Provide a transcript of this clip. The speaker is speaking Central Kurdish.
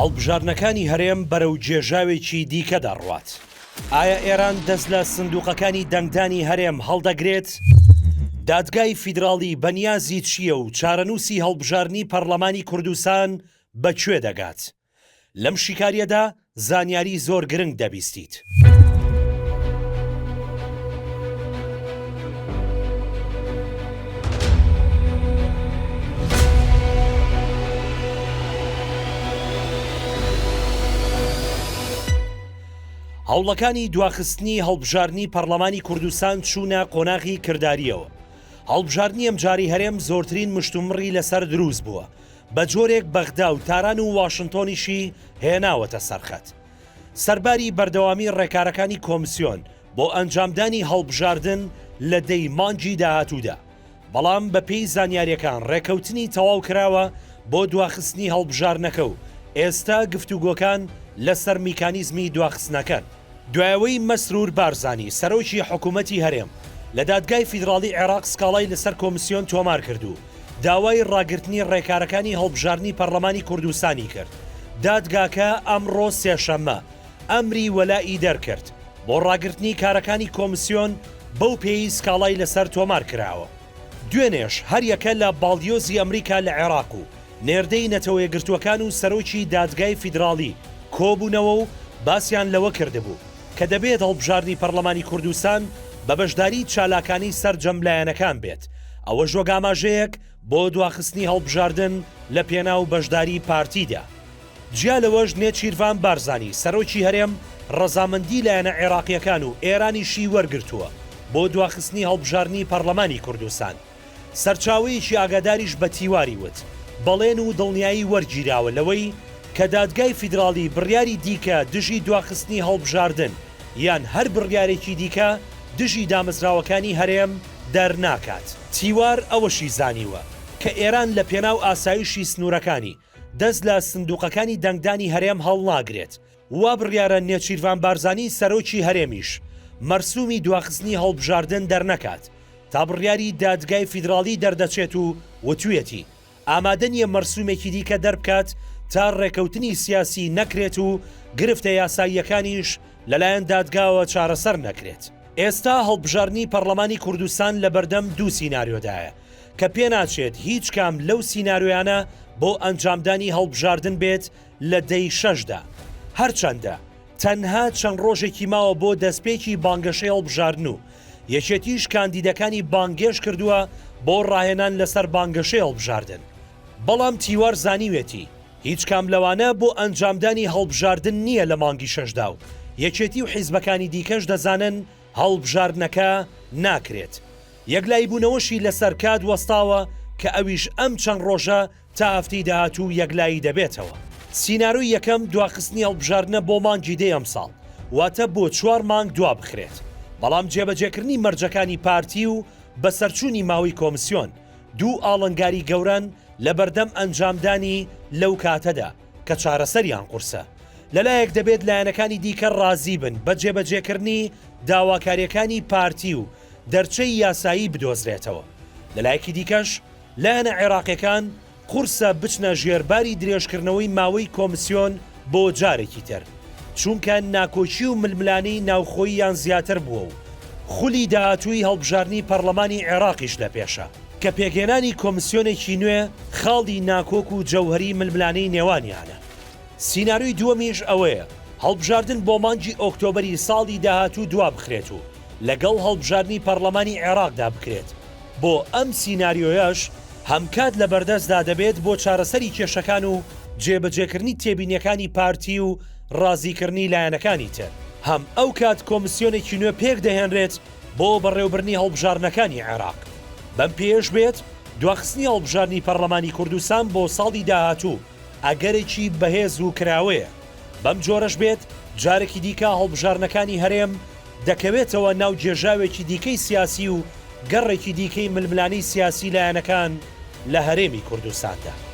هەڵبژارنەکانی هەرێم بەرەو جێژاوێکی دیکە دەڕوات. ئایا ئێران دەست لە سندوقەکانی دەنگدانی هەرێم هەڵدەگرێت؟ دادگای فیدراڵی بەنیازی چییە و چارەنووسی هەڵبژارنی پەرلەمانی کوردستان بەکوێ دەگات؟ لەم شیکاریەدا زانیاری زۆر گرنگ دەبیستیت. هەوڵەکانی دواخستنی هەڵبژارنی پەرلەمانی کوردستان چوونە قۆناغی کرداریەوە. هەڵبژارنی ئەمجاری هەرێم زۆرترین مشتومڕی لەسەر دروست بووە، بە جۆرێک بەغدا و تاران و واشنتۆنیشی هێناوەتە سەرخەت. سەرباری بەردەوامی ڕێکارەکانی کۆمسیۆن بۆ ئەنجامدانی هەڵبژاردن لە دەی مانگی داهاتوودا، بەڵام بە پێی زانیاریەکان ڕێکەوتنی تەواو کراوە بۆ دواخستنی هەڵبژارنەکە و ئێستا گفتوگۆکان لەسەر میکانیزمی دواخستنەکەن. دوایەوەی مەسرور بارزانی سەرۆکی حکوومەتی هەرێم لە دادگای فیدراڵی عێراق سکاڵای لەسەر کۆمسیۆن تۆمار کردو، داوای ڕاگررتنی ڕێکارەکانی هەڵبژارنی پەرلەمانی کوردستانی کرد. دادگاکە ئەمڕۆ سێشەممە ئەمری وەلایی دەرکرد بۆ ڕاگررتنی کارەکانی کۆمسیۆن بەو پێی سکاڵای لەسەر تۆمار کراوە. دوێنێش هەریەکە لە باڵیۆزی ئەمریکا لە عێراق و نێردەی نەتەوە یەکگرتووەکان و سەرۆکی دادگای فیدراڵی کۆبوونەوە و باسییان لەوە کردبوو کە دەبێت هەڵبژارنی پەرلەمانی کوردستان بە بەشداری چالاکانی سەرجەملایەنەکان بێت. ئەوە ژۆگاماژەیەک بۆ دواخستنی هەڵبژاردن لە پێناو بەشداری پارتیدا. جیا لەوەش نێچیروان بارزانی سەرۆکی هەرێم ڕەزامەندی لایەنە عێراقیەکان و ئێرانیشی وەرگرتووە بۆ دواخستنی هەڵبژارنی پەرلەمانی کوردستان. سەرچاوەیەکی ئاگاداریش بە تیواری وت بەڵێن و دڵنیایی وەرگیراوە لەوەی کە دادگای فیدراڵی بڕیاری دیکە دژی دواخستنی هەڵبژاردن یان هەر بڕیارێکی دیکە دژی دامەزراوەکانی هەرێم دەرناکات. تیوار ئەوەشی زانیوە کە ئێران لە پێناو ئاسایشی سنوورەکانی دەست لە سندوقەکانی دەنگدانی هەرێم هەڵناگرێت. وا بڕیارە نێچیروان بارزانی سەرۆکی هەرێمیش مەرسومی دواخستنی هەڵبژاردن دەرنەکات تا بڕیاری دادگای فیدراڵی دەردەچێت و وتوێتی ئامادە نیە مەرسومێکی دیکە دەربکات تا ڕێکەوتنی سیاسی نەکرێت و گرفتە یاساییەکانیش لەلایەن دادگاوە چارەسەر نەکرێت. ئێستا هەڵبژارنی پەرلەمانی کوردستان لە بەردەم دوو سیناریۆدایە کە پێناچێت هیچ کام لەو سیناریۆیانە بۆ ئەنجامدانی هەڵبژاردن بێت لە دەی شەشدا. هەرچەندە تەنها چەند ڕۆژێکی ماوە بۆ دەستپێکی بانگەشەی هەڵبژاردن و یەکێتیش کاندیدەکانی بانگێش کردووە بۆ ڕاهێنان لەسەر بانگەشەی هەڵبژاردن. بەڵام تیوار زانیوێتی هیچ کام لەوانە بۆ ئەنجامدانی هەڵبژاردن نییە لە مانگی شەشدا و یەکێتی و حیزبەکانی دیکەش دەزانن هەڵبژاردنەکە ناکرێت. یەکلای بوونەوەشی لەسەر کات وەستاوە کە ئەویش ئەم چەند ڕۆژە تا هەفتەی داهاتوو یەکلایی دەبێتەوە. سیناروی یەکەم دواخستنی هەڵبژاردنە بۆ مانگی دەی ئەمساڵ واتە بۆ 4 مانگ دوا بخرێت. بەڵام جێبەجێکردنی مەرجەکانی پارتی و بەسەرچوونی ماوەی کۆمسیۆن دوو ئاڵنگاری گەورن لە بەردەم ئەنجامدانی لەو کاتەدا کە چارەسەریان قورسە. لەلایەک دەبێت لایەنەکانی دیکە ڕازی بن بە جێبەجێکردنی داواکاریەکانی پارتی و دەرچەی یاسایی بدۆزرێتەوە. لەلایەکی دیکەش لایەنە عێراقیەکان قورسە بچنە ژێرباری درێژکردنەوەی ماوەی کۆمسیۆن بۆ جارێکی تر، چونکە ناکۆچی و ململانی ناوخۆییان زیاتر بووە و خولی داهاتووی هەڵبژارنی پەرلەمانی عێراقیش لە پێشە کە پێگەێنانی کۆمسیۆنێکی نوێ خاڵی ناکۆک و جەوهری ململانەی نێوانیانە. سیناروی دووەمیش ئەوەیە هەڵبژاردن بۆ مانگی ئۆکتۆبەری ساڵی داهاتوو دوا بخرێت و لەگەڵ هەڵبژاردنی پەرلەمانی عێراقدا بکرێت. بۆ ئەم سیناریۆیەش هەمکات لە بەردەستدا دەبێت بۆ چارەسەری کێشەکان و جێبەجێکردنی تێبینیەکانی پارتی و ڕازیکردنی لایەنەکانی تر. هەم ئەو کات کۆمسیۆنێکی نوێ پێک دەهێنرێت بۆ بەڕێوەبردنی هەڵبژاردنەکانی عێراق. بەم پێش بێت دواخستنی هەڵبژاردنی پەرلەمانی کوردستان بۆ ساڵی داهاتوو ئەگەرێکی بەهێز و کراوەیە. بەم جۆرەش بێت جارێکی دیکە هەڵبژاردنەکانی هەرێم دەکەوێتەوە ناو جێژاوێکی دیکەی سیاسی و گەڕێکی دیکەی ململانی سیاسی لایەنەکان لە هەرێمی کوردستاندا.